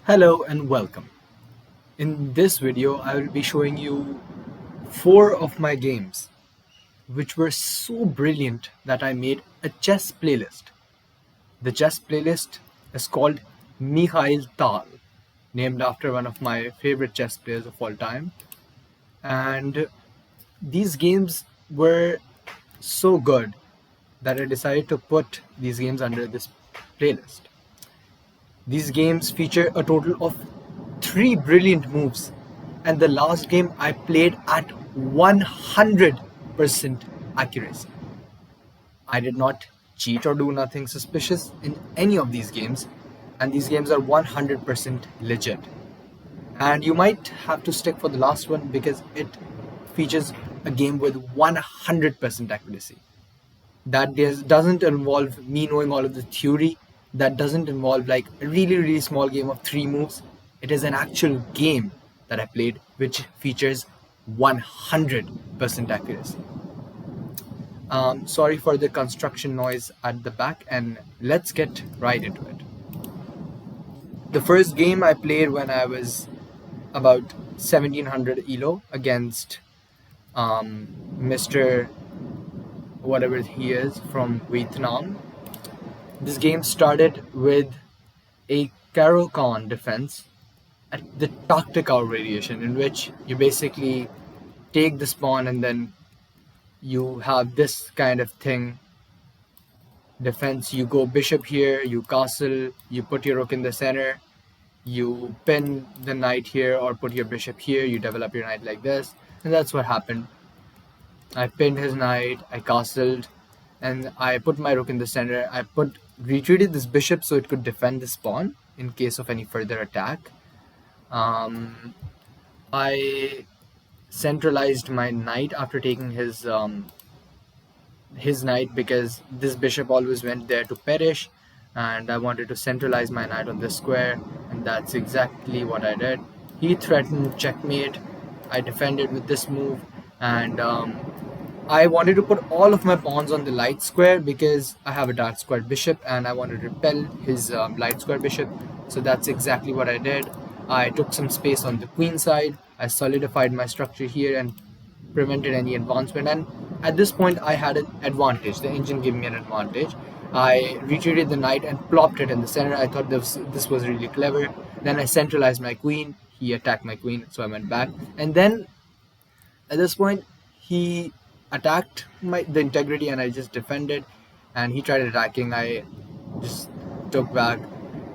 Hello and welcome. In this video, I will be showing you 4 of my games, which were so brilliant that I made a chess playlist. The chess playlist is called Mikhail Tal, named after one of my favorite chess players of all time. And these games were so good that I decided to put these games under this playlist. These games feature a total of 3 brilliant moves, and the last game I played at 100% accuracy. I did not cheat or do nothing suspicious in any of these games, and these games are 100% legit. And you might have to stick for the last one because it features a game with 100% accuracy. That doesn't involve me knowing all of the theory. That doesn't involve like a really small game of 3 moves. It is an actual game that I played which features 100% accuracy. Sorry for the construction noise at the back, and let's get right into it. The first game I played when I was about 1700 elo against Mr. whatever he is from Vietnam. This game started with a Caro-Kann defense at the tactical variation, in which you basically take the pawn and then you have this kind of thing. Defense, you go bishop here, you castle, you put your rook in the center, you pin the knight here or put your bishop here, you develop your knight like this, and that's what happened. I pinned his knight, I castled, and I put my rook in the center. I retreated this bishop so it could defend this pawn in case of any further attack. I centralized my knight after taking his knight, because this bishop always went there to perish, and I wanted to centralize my knight on this square, and that's exactly what I did. He threatened checkmate. I defended with this move, and I wanted to put all of my pawns on the light square because I have a dark square bishop and I wanted to repel his light square bishop. So that's exactly what I did. I took some space on the queen side. I solidified my structure here and prevented any advancement. And at this point, I had an advantage. The engine gave me an advantage. I retreated the knight and plopped it in the center. I thought this was really clever. Then I centralized my queen. He attacked my queen, so I went back. And then at this point, he attacked the integrity and I just defended, and he tried attacking. I just took back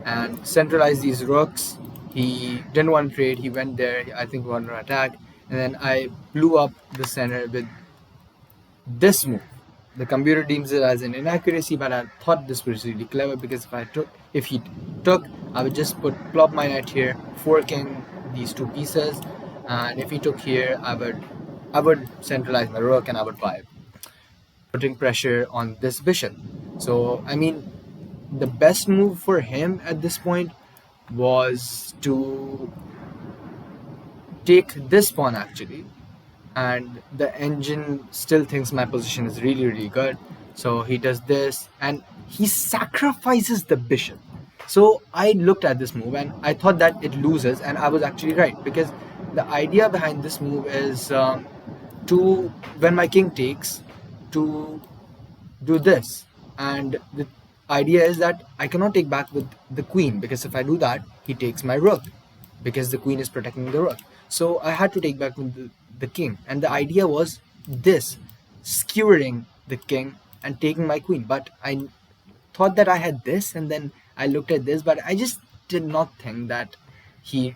and centralized these rooks. He didn't want to trade. He went there. I think he wanted to attack, and then I blew up the center with this move. The computer deems it as an inaccuracy, but I thought this was really clever because if he took, I would just plop my knight here, forking these 2 pieces, and if he took here, I would centralize my rook and I would buy, putting pressure on this bishop. So I mean, the best move for him at this point was to take this pawn actually, and the engine still thinks my position is really good. So he does this and he sacrifices the bishop. So I looked at this move and I thought that it loses, and I was actually right, because the idea behind this move is to, when my king takes, to do this, and the idea is that I cannot take back with the queen, because if I do that, he takes my rook, because the queen is protecting the rook. So I had to take back with the king, and the idea was this, skewering the king and taking my queen. But I thought that I had this, and then I looked at this, but I just did not think that he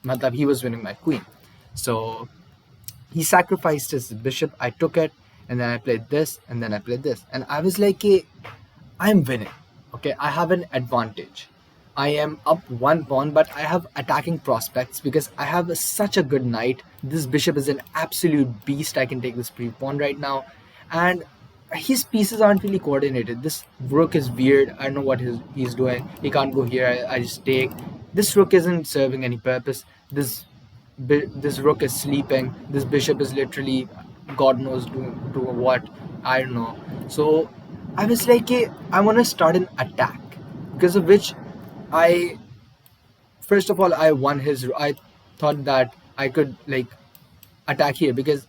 was winning my queen. So he sacrificed his bishop. I took it, and then I played this, and then I played this, and I was like, hey, I'm winning. Okay, I have an advantage. I am up 1 pawn, but I have attacking prospects because I have such a good knight. This bishop is an absolute beast. I can take this free pawn right now, and his pieces aren't really coordinated. This rook is weird. I don't know what he's doing. He can't go here. I just take. This rook isn't serving any purpose. This rook is sleeping. This bishop is literally, God knows doing what. I don't know. So I was like, hey, I want to start an attack, because of which I first of all, I won his. I thought that I could like attack here because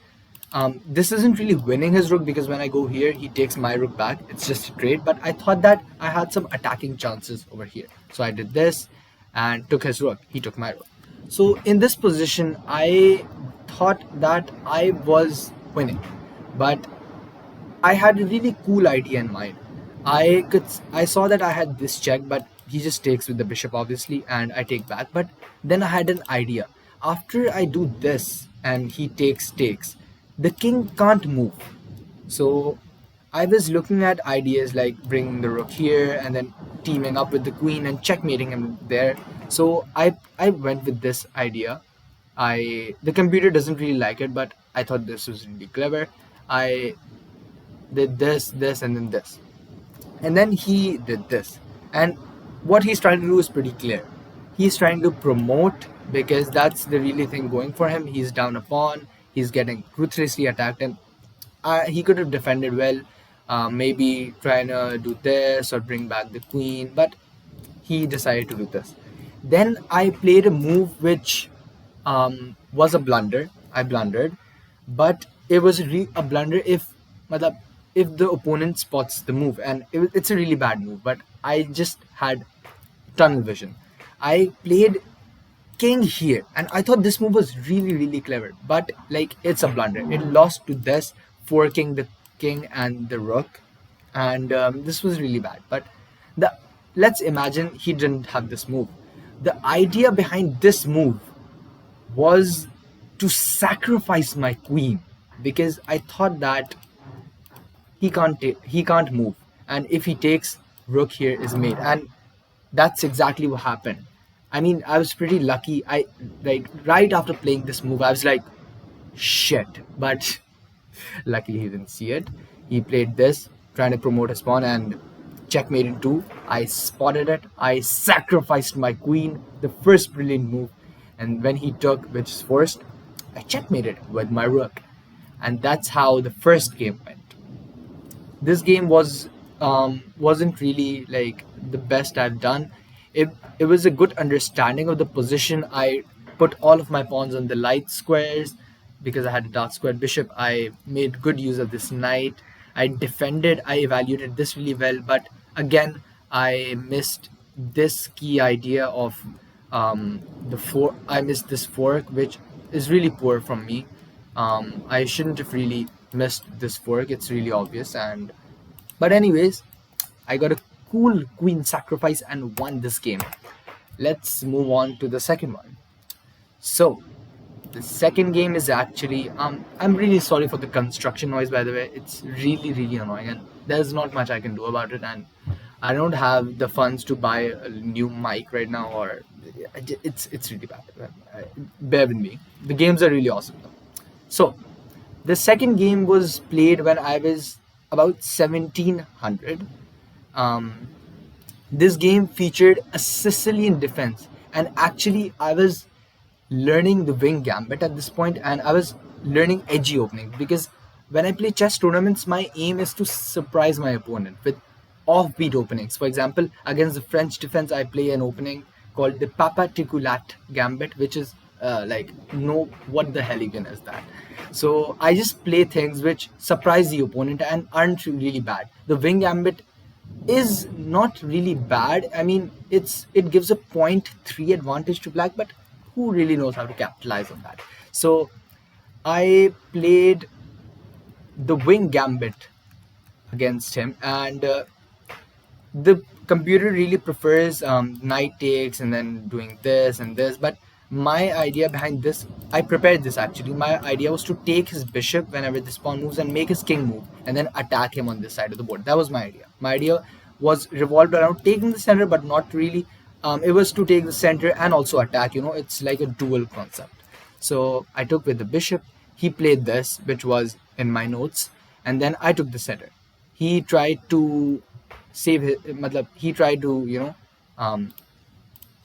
this isn't really winning his rook because when I go here, he takes my rook back. It's just a trade. But I thought that I had some attacking chances over here. So I did this and took his rook. He took my rook. So in this position, I thought that I was winning. But I had a really cool idea in mind. I saw that I had this check, but he just takes with the bishop obviously, and I take back. But then I had an idea. After I do this and he takes, the king can't move. So I was looking at ideas like bringing the rook here and then teaming up with the queen and checkmating him there. So I went with this idea. The computer doesn't really like it, but I thought this was really clever. I did this, and then this. And then he did this. And what he's trying to do is pretty clear. He's trying to promote because that's the really thing going for him. He's down a pawn. He's getting ruthlessly attacked, and he could have defended well. Maybe trying to do this or bring back the queen, but he decided to do this. Then I played a move which was a blunder. I blundered, but it was a blunder matlab, if the opponent spots the move, and it's a really bad move. But I just had tunnel vision. I played king here, and I thought this move was really clever. But like it's a blunder. It lost to this, forking the king and the rook, and this was really bad. But the let's imagine he didn't have this move. The idea behind this move was to sacrifice my queen because I thought that he can't move, and if he takes, rook here is made, and that's exactly what happened. I mean, I was pretty lucky. I like right after playing this move, I was like, shit, but luckily he didn't see it. He played this, trying to promote his pawn, and checkmate in two. I spotted it. I sacrificed my queen, the first brilliant move, and when he took, which is forced, I checkmated with my rook, and that's how the first game went. This game wasn't really like the best I've done. It was a good understanding of the position. I put all of my pawns on the light squares because I had a dark squared bishop. I made good use of this knight. I defended. I evaluated this really well, but again, I missed this key idea of the fork. I missed this fork, which is really poor from me. I shouldn't have really missed this fork. It's really obvious, and but anyways, I got a cool queen sacrifice and won this game. Let's move on to the second one. So the second game is actually I'm really sorry for the construction noise, by the way. It's really annoying, and there's not much I can do about it, and I don't have the funds to buy a new mic right now, or it's really bad. Bear with me. The games are really awesome though. So the second game was played when I was about 1700. This game featured a Sicilian defense, and actually I was learning the wing gambit at this point, and I was learning edgy opening because when I play chess tournaments, my aim is to surprise my opponent with offbeat openings. For example, against the French defense, I play an opening called the Papa Ticulat gambit, which is like, no, what the hell even is that? So I just play things which surprise the opponent and aren't really bad. The wing gambit is not really bad. I mean, it gives a 0.3 advantage to black, but who really knows how to capitalize on that? So I played the wing gambit against him, and the computer really prefers knight takes and then doing this and this. But my idea behind this, I prepared this actually. My idea was to take his bishop whenever this pawn moves and make his king move and then attack him on this side of the board. That was my idea. My idea was revolved around taking the center, but not really. It was to take the center and also attack. It's like a dual concept. So I took with the bishop. He played this, which was in my notes, and then I took the center. He tried to save his, he tried to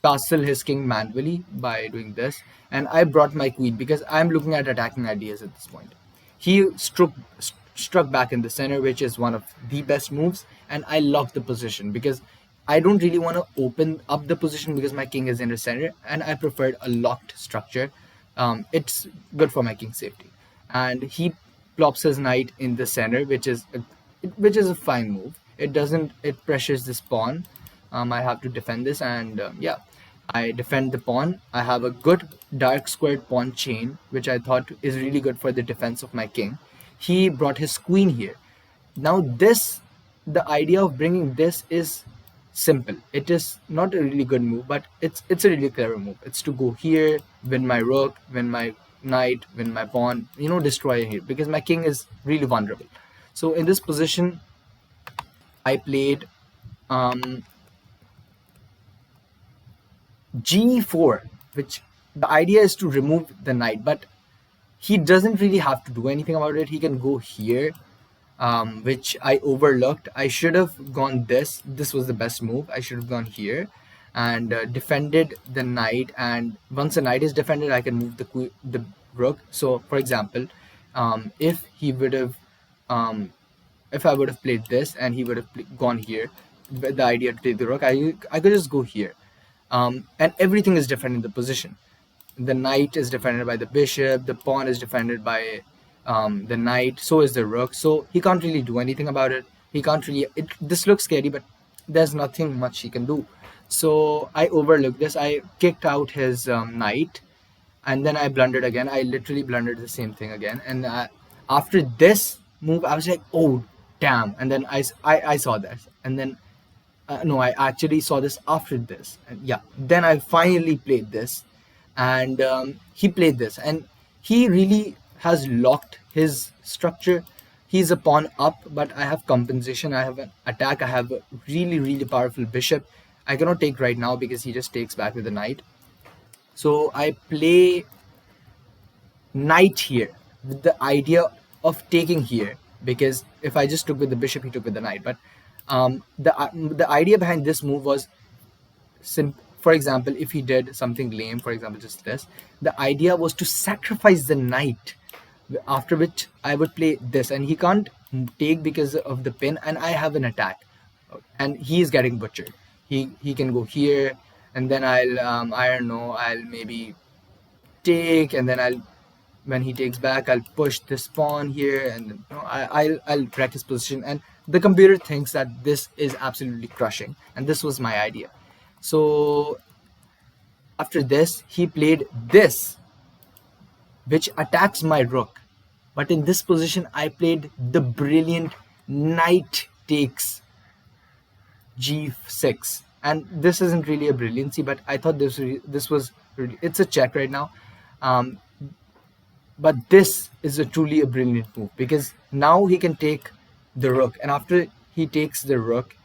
castle his king manually by doing this, and I brought my queen because I'm looking at attacking ideas at this point. He struck back in the center, which is one of the best moves, and I locked the position because I don't really want to open up the position because my king is in the center, and I preferred a locked structure. It's good for my king safety, and he plops his knight in the center, which is a fine move. It pressures this pawn. I have to defend this, and yeah, I defend the pawn. I have a good dark squared pawn chain, which I thought is really good for the defense of my king. He brought his queen here. Now this, the idea of bringing this is simple. It is not a really good move, but it's a really clever move. It's to go here, win my rook, win my knight, win my pawn, destroy here, because my king is really vulnerable. So in this position, I played um, g4, which the idea is to remove the knight, but he doesn't really have to do anything about it. He can go here, which I overlooked. I should have gone this. This was the best move. I should have gone here and defended the knight. And once the knight is defended, I can move the rook. So, for example, if he would have, if I would have played this and he would have gone here, with the idea to take the rook, I could just go here, and everything is defended in the position. The knight is defended by the bishop, the pawn is defended by the knight, so is the rook. So he can't really do anything about it. He can't really. This looks scary, but there's nothing much he can do. So I overlooked this. I kicked out his knight, and then I blundered again. I literally blundered the same thing again. And after this move, I was like, oh, damn. And then I saw this. And then, no, I actually saw this after this. And yeah, then I finally played this. And he played this. And he really has locked his structure. He's a pawn up, but I have compensation. I have an attack. I have a really, really powerful bishop. I cannot take right now because he just takes back with the knight. So I play knight here with the idea of taking here, because if I just took with the bishop, he took with the knight. But the idea behind this move was for example, if he did something lame, for example, just this, the idea was to sacrifice the knight, after which I would play this, and he can't take because of the pin, and I have an attack, and he is getting butchered. He can go here, and then I don't know, I'll maybe take, and then when he takes back, I'll push this pawn here, and I'll wreck his position, and the computer thinks that this is absolutely crushing, and this was my idea. So after this, he played this, which attacks my rook. But in this position, I played the brilliant knight takes g6. And this isn't really a brilliancy, but I thought this was really, it's a check right now. But this is truly a brilliant move, because now he can take the rook, and after he takes the rook,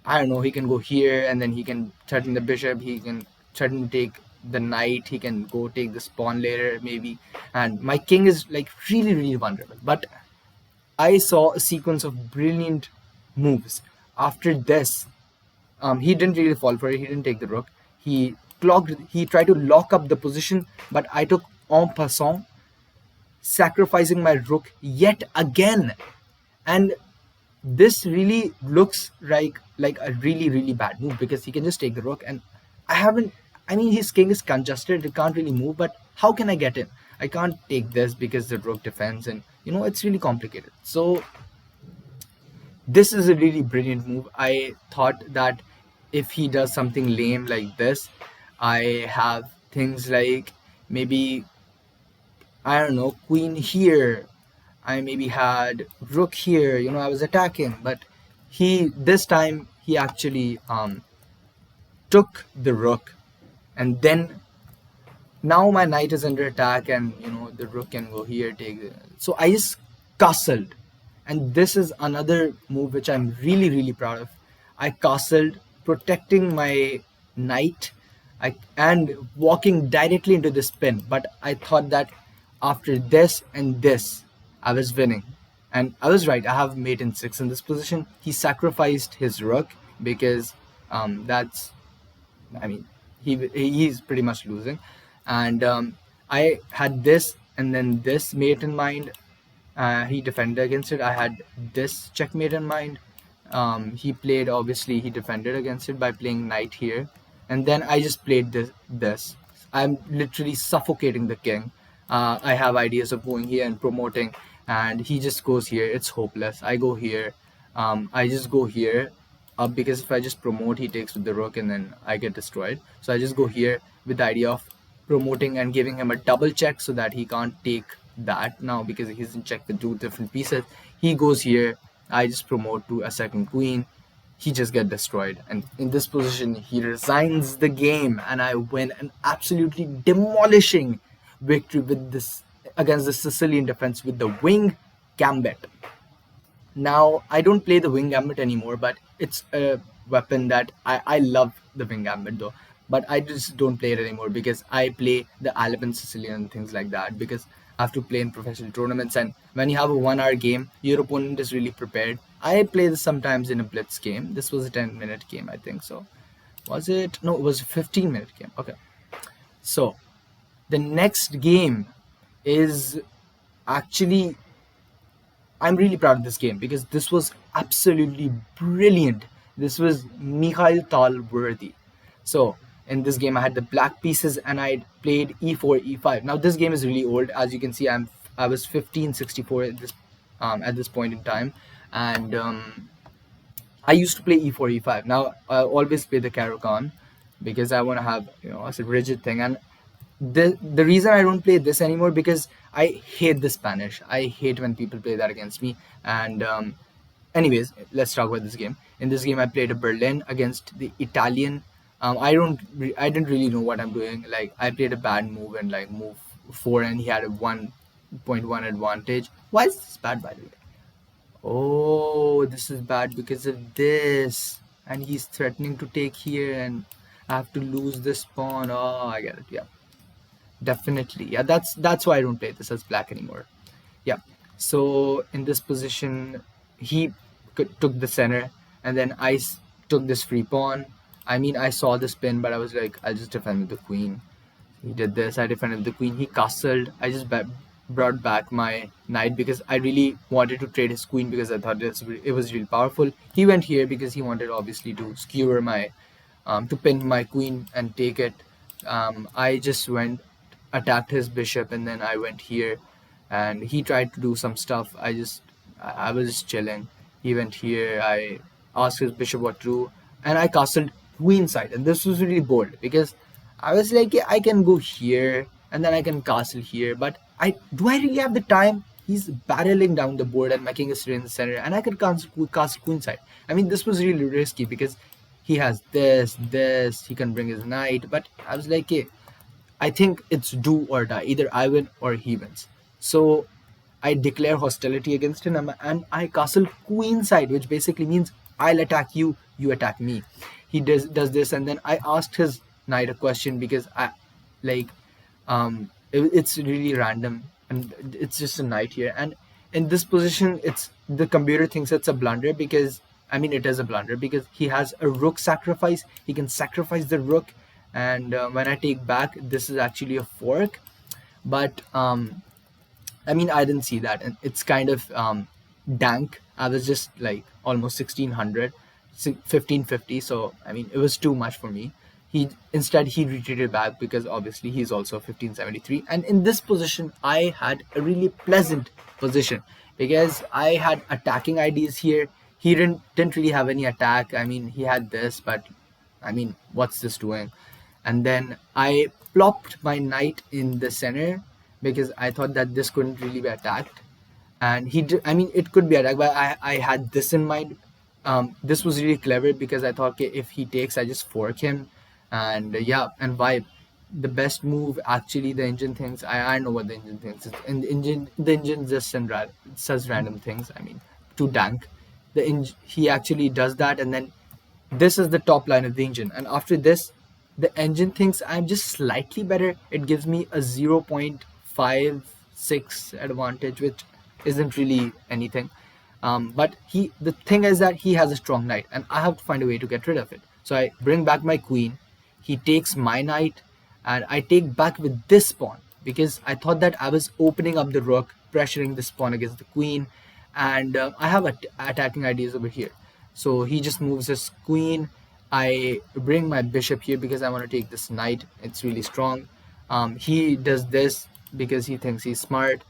I don't know, he can go here, and then he can threaten the bishop, he can threaten to take the knight, he can go take this pawn later maybe, and my king is like really, really vulnerable. But I saw a sequence of brilliant moves. After this, he didn't really fall for it, he didn't take the rook, he tried to lock up the position, but I took en passant, sacrificing my rook yet again. And this really looks like a really, really bad move, because he can just take the rook, and I mean, his king is congested, he can't really move, but how can I get in? I can't take this because the rook defends, and it's really complicated. So this is a really brilliant move. I thought that if he does something lame like this, I have things like maybe, I don't know, queen here, I maybe had rook here, I was attacking, but this time he actually took the rook, and then now my knight is under attack, and the rook can go here, so I just castled. And this is another move which I'm really, really proud of. I castled, protecting my knight, and walking directly into this pin. But I thought that after this and this, I was winning. And I was right. I have mate in 6 in this position. He sacrificed his rook because he's pretty much losing. And I had this and then this mate in mind. He defended against it. I had this checkmate in mind. He played, obviously he defended against it by playing knight here, and then I just played this. I'm literally suffocating the king. I have ideas of going here and promoting, and he just goes here. It's hopeless. I go here. I just go here, because if I just promote, he takes with the rook, and then I get destroyed. So I just go here with the idea of promoting and giving him a double check so that he can't take that now because he's in check with two different pieces. He goes here. I just promote to a second queen. He just get destroyed, and in this position he resigns the game, and I win an absolutely demolishing victory with this against the Sicilian defense with the wing gambit. Now I don't play the wing gambit anymore, but it's a weapon that I love the wing gambit though. But I just don't play it anymore because I play the Alban Sicilian and things like that because I have to play in professional tournaments, and when you have a 1 hour game, your opponent is really prepared. I play this sometimes in a blitz game. This was a 10-minute game, I think so. Was it? No, it was a 15-minute game. Okay. So the next game is actually, I'm really proud of this game because this was absolutely brilliant. This was Mikhail Tal worthy. So in this game, I had the black pieces and I played e4, e5. Now this game is really old. As you can see, I was 1564 at this point in time, and I used to play e4, e5. Now I always play the Caro-Kann because I want to have a rigid thing. And the reason I don't play this anymore because I hate the Spanish. I hate when people play that against me. And anyways, let's talk about this game. In this game, I played a Berlin against the Italian. I didn't really know what I'm doing. Like I played a bad move and like move 4, and he had a 1.1 advantage. Why is this bad, by the way? Oh, this is bad because of this. And he's threatening to take here, and I have to lose this pawn. Oh, I get it. Yeah, definitely. Yeah, that's why I don't play this as black anymore. Yeah. So in this position, he took the center, and then I took this free pawn. I mean, I saw the spin, but I was like, I'll just defend with the queen. He did this. I defended with the queen. He castled. I just brought back my knight because I really wanted to trade his queen because I thought it was really powerful. He went here because he wanted obviously to skewer my, to pin my queen and take it. I just attacked his bishop, and then I went here, and he tried to do some stuff. I was just chilling. He went here. I asked his bishop what to do, and I castled queenside, and this was really bold because I was like, yeah, I can go here and then I can castle here, but I really have the time? He's barreling down the board and making a straight in the center, and I can castle queenside. I mean, this was really risky because he has this, he can bring his knight, but I was like, hey, I think it's do or die. Either I win or he wins. So I declare hostility against him, and I castle queenside, which basically means I'll attack you, you attack me. He does this, and then I asked his knight a question because it's really random, and it's just a knight here. And in this position, it's the computer thinks it's a blunder because it is a blunder because he has a rook sacrifice. He can sacrifice the rook, and when I take back, this is actually a fork. But I didn't see that, and it's kind of dank. I was just like almost 1600, 1550, so it was too much for me. He retreated back because obviously he's also 1573, and in this position I had a really pleasant position because I had attacking ideas here. He didn't really have any attack. He had this, but what's this doing? And then I plopped my knight in the center because I thought that this couldn't really be attacked, and it could be attacked, but I had this in mind. This was really clever because I thought, okay, if he takes, I just fork him, and yeah, and vibe. The best move, actually, the engine thinks, I know what the engine thinks, and the engine just says random things. To dank, he actually does that, and then this is the top line of the engine, and after this, the engine thinks I'm just slightly better. It gives me a 0.56 advantage, which isn't really anything. But the thing is that he has a strong knight, and I have to find a way to get rid of it. So I bring back my queen. He takes my knight, and I take back with this pawn because I thought that I was opening up the rook, pressuring this pawn against the queen, and I have attacking ideas over here. So he just moves his queen. I bring my bishop here because I want to take this knight. It's really strong. He does this because he thinks he's smart.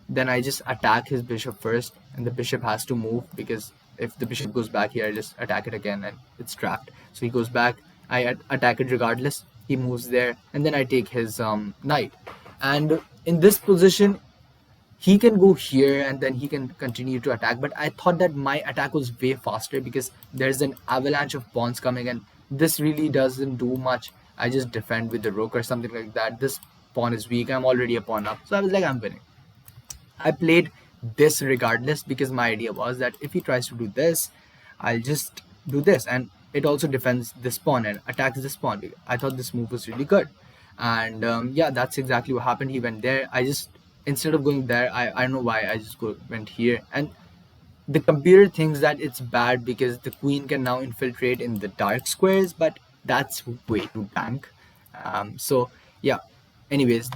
Then I just attack his bishop first, and the bishop has to move because if the bishop goes back here, I just attack it again and it's trapped. So he goes back. I attack it regardless. He moves there, and then I take his knight. And in this position, he can go here and then he can continue to attack, but I thought that my attack was way faster because there's an avalanche of pawns coming, and this really doesn't do much. I just defend with the rook or something like that. This pawn is weak, I'm already a pawn up, so I was like, I'm winning. I played this regardless because my idea was that if he tries to do this, I'll just do this, and it also defends this pawn and attacks this pawn. I thought this move was really good, and yeah, that's exactly what happened. He went there. I just, instead of going there, I don't know why I just went here, and the computer thinks that it's bad because the queen can now infiltrate in the dark squares, but that's way too dank. So yeah, anyways,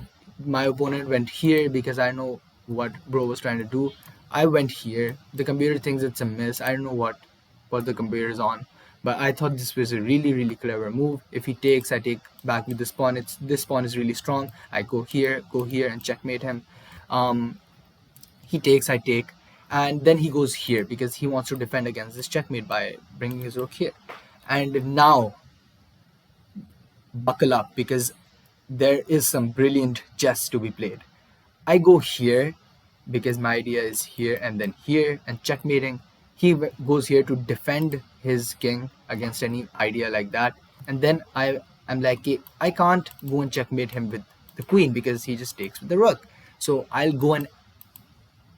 my opponent went here because I know what bro was trying to do. I went here. The computer thinks it's a miss. I don't know what the computer is on, but I thought this was a really clever move. If he takes, I take back with this pawn. This pawn is really strong. I go here, and checkmate him. He takes, I take, and then he goes here because he wants to defend against this checkmate by bringing his rook here. And now, buckle up because there is some brilliant chess to be played. I go here because my idea is here and then here and checkmating. He goes here to defend his king against any idea like that. And then I'm like, I can't go and checkmate him with the queen because he just takes with the rook. So I'll go and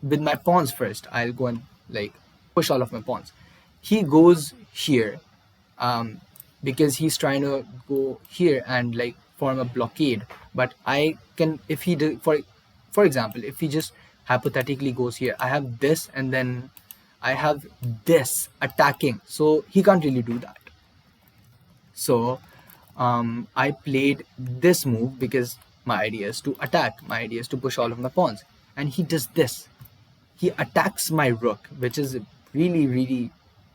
with my pawns first. I'll go and like push all of my pawns. He goes here because he's trying to go here and like form a blockade. But I can, if he did, for example, if he just hypothetically goes here, I have this and then I have this attacking. So he can't really do that. So I played this move because my idea is to attack. My idea is to push all of my pawns. And he does this. He attacks my rook, which is a really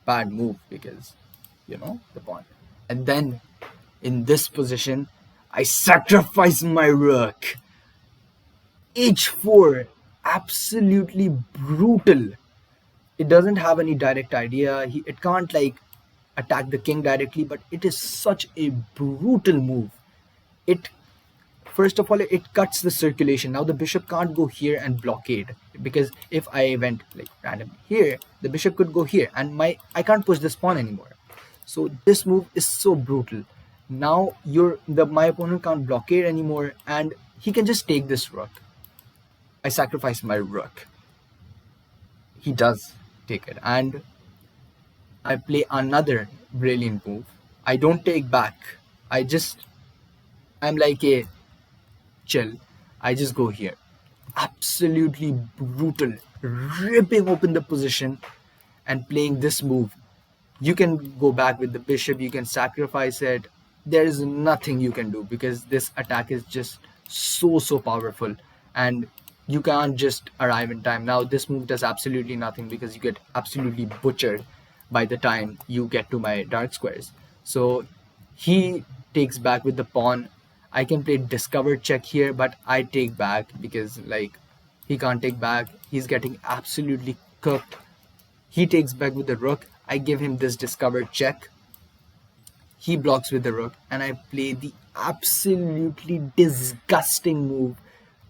bad move because, you know, the pawn. And then in this position, I sacrifice my rook. H4, absolutely brutal. It doesn't have any direct idea. It can't like attack the king directly, but it is such a brutal move. It, first of all, it cuts the circulation. Now the bishop can't go here and blockade because if I went like randomly here, the bishop could go here and I can't push this pawn anymore. So this move is so brutal. Now my opponent can't blockade anymore and he can just take this rook. I sacrifice my rook. He does take it and I play another brilliant move. I don't take back. I'm like a chill. I just go here. Absolutely brutal. Ripping open the position and playing this move. You can go back with the bishop. You can sacrifice it. There is nothing you can do because this attack is just so powerful. And you can't just arrive in time. Now this move does absolutely nothing because you get absolutely butchered by the time you get to my dark squares. So he takes back with the pawn. I can play discover check here, but I take back because like he can't take back. He's getting absolutely cooked. He takes back with the rook. I give him this discover check. He blocks with the rook and I play the absolutely disgusting move,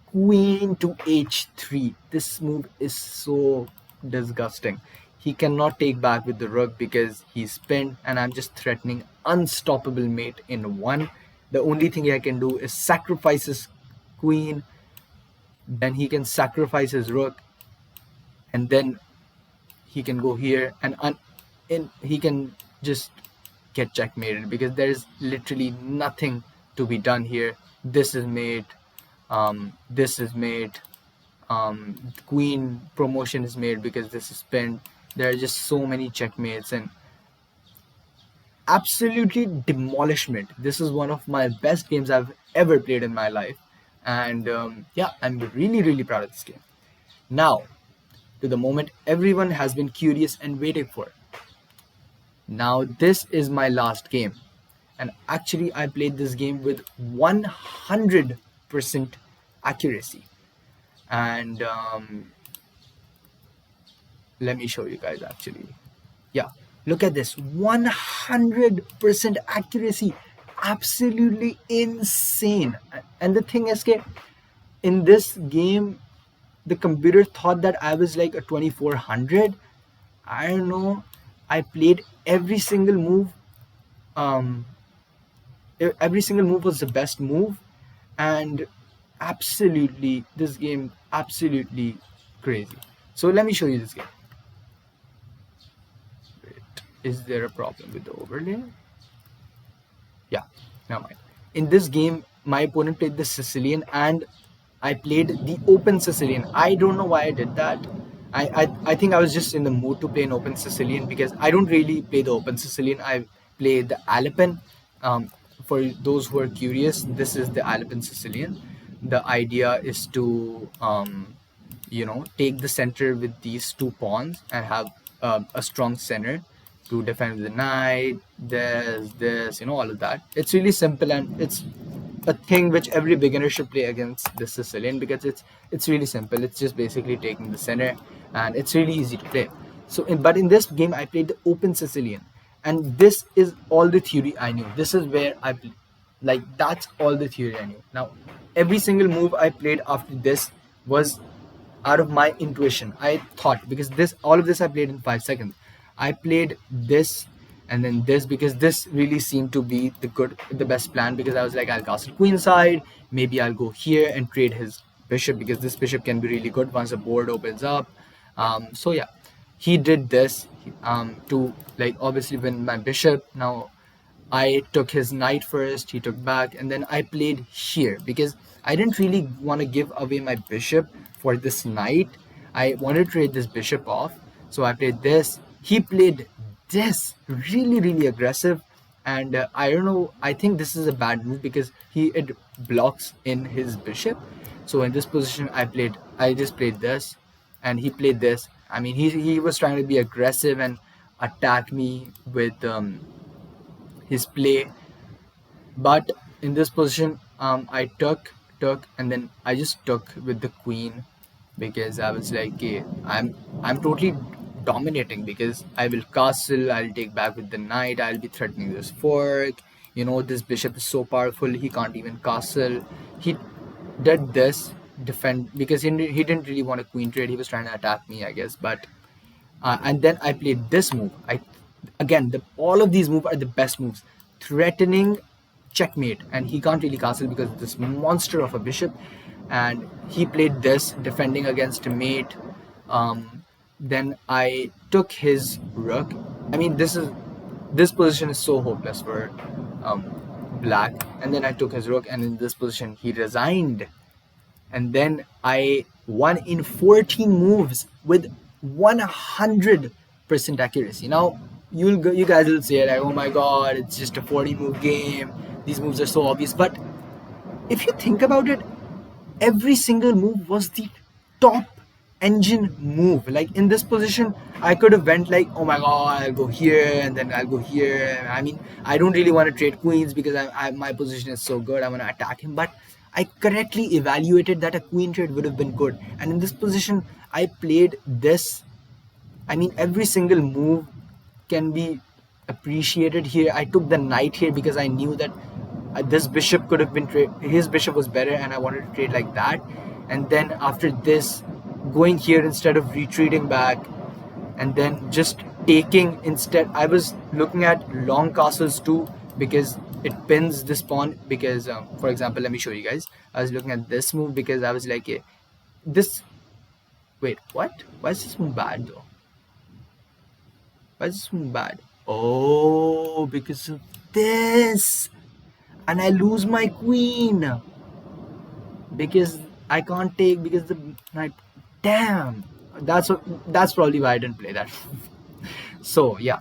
queen to h3. This move is so disgusting. He cannot take back with the rook because he's pinned and I'm just threatening unstoppable mate in one. The only thing I can do is sacrifice his queen, then he can sacrifice his rook, and then he can go here and he can just get checkmated because there's literally nothing to be done here. This is mate. This is mate. Queen promotion is made because this is pinned. There are just so many checkmates and absolutely demolishment. This is one of my best games I've ever played in my life, and yeah, I'm really proud of this game. Now to the moment everyone has been curious and waiting for. Now this is my last game, and actually I played this game with 100% accuracy. And let me show you guys actually. Yeah, look at this, 100% accuracy, absolutely insane. And the thing is, in this game, the computer thought that I was like a 2400. I don't know. I played every single move. Um, every single move was the best move, and absolutely, this game absolutely crazy. So let me show you this game. Wait, is there a problem with the overlay? Yeah, never mind. In this game, my opponent played the Sicilian and I played the open Sicilian. I don't know why I did that. I think I was just in the mood to play an open Sicilian because I don't really play the open Sicilian. I play the Alpin. For those who are curious, this is the Alpin Sicilian. The idea is to take the center with these two pawns and have a strong center to defend with the knight, this, all of that. It's really simple, and it's a thing which every beginner should play against the Sicilian because it's really simple. It's just basically taking the center, and it's really easy to play. But in this game, I played the open Sicilian, and this is all the theory I knew. This is where that's all the theory I knew. Now, every single move I played after this was out of my intuition. I thought, because all of this I played in 5 seconds. I played this and then this because this really seemed to be the best plan, because I was like, I'll castle queenside, maybe I'll go here and trade his bishop because this bishop can be really good once the board opens up. So yeah, he did this to obviously win my bishop. Now I took his knight first, he took back, and then I played here because I didn't really want to give away my bishop for this knight. I wanted to trade this bishop off, so I played this. He played this, really, really aggressive, and I don't know, I think this is a bad move because it blocks in his bishop. So in this position, I just played this, and he played this. I mean, he was trying to be aggressive and attack me with his play, but in this position I took, and then I just took with the queen because I was like, okay, I'm totally dominating because I will castle, I'll take back with the knight, I'll be threatening this fork, this bishop is so powerful, he can't even castle. He did this defend because he didn't really want a queen trade, he was trying to attack me, I guess. But and then I played this move. All of these moves are the best moves. Threatening checkmate, and he can't really castle because of this monster of a bishop. And he played this, defending against a mate. Then I took his rook. I mean, this position is so hopeless for black. And then I took his rook, and in this position he resigned. And then I won in 14 moves with 100% accuracy. Now you guys will say like, oh my god, it's just a 40 move game, these moves are so obvious. But if you think about it, every single move was the top engine move. Like in this position, I could have went like, oh my god, I'll go here and then I'll go here. I mean, I don't really want to trade queens because my position is so good, I want to attack him. But I correctly evaluated that a queen trade would have been good, and in this position I played this. I mean, every single move can be appreciated here. I took the knight here because I knew that this bishop could have been his bishop was better, and I wanted to trade like that. And then after this, going here instead of retreating back, and then just taking instead. I was looking at long castles too because it pins this pawn. Because for example, let me show you guys. I was looking at this move because I was like, wait, what? Why is this move bad though? Why is this move bad? Oh, because of this. And I lose my queen because I can't take because the knight. Damn, that's probably why I didn't play that. So yeah.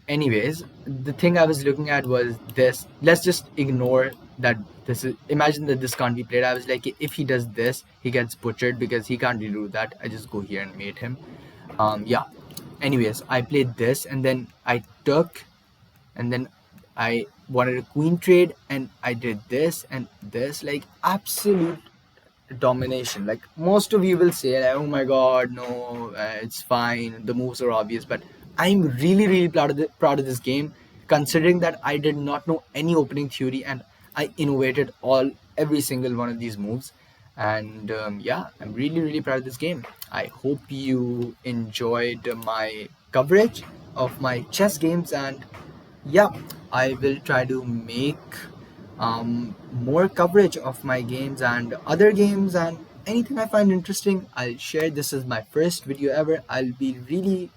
Anyways, the thing I was looking at was this. Let's just ignore that. Imagine that this can't be played. I was like, if he does this, he gets butchered because he can't really do that. I just go here and mate him. Yeah. Anyways, I played this, and then I took, and then I wanted a queen trade, and I did this and this, like absolute domination. Like most of you will say, like, "Oh my God, no, it's fine. The moves are obvious." But I'm really, really proud of this game, considering that I did not know any opening theory and I innovated every single one of these moves. And yeah, I'm really, really proud of this game. I hope you enjoyed my coverage of my chess games, and yeah, I will try to make more coverage of my games and other games and anything I find interesting. I'll share. This is my first video ever. I'll be really,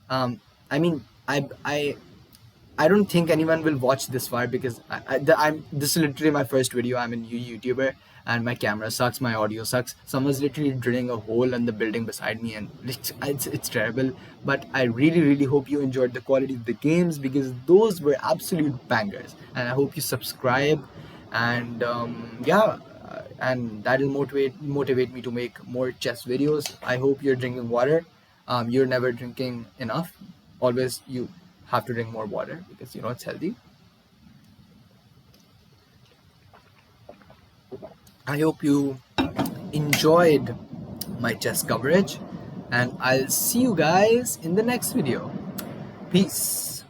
I mean, I don't think anyone will watch this far because I'm this is literally my first video. I'm a new YouTuber and my camera sucks, my audio sucks. Someone's literally drilling a hole in the building beside me, and it's terrible. But I really, really hope you enjoyed the quality of the games because those were absolute bangers. And I hope you subscribe, and yeah, and that will motivate me to make more chess videos. I hope you're drinking water. You're never drinking enough. Always you have to drink more water because you know it's healthy. I hope you enjoyed my chess coverage, and I'll see you guys in the next video. Peace.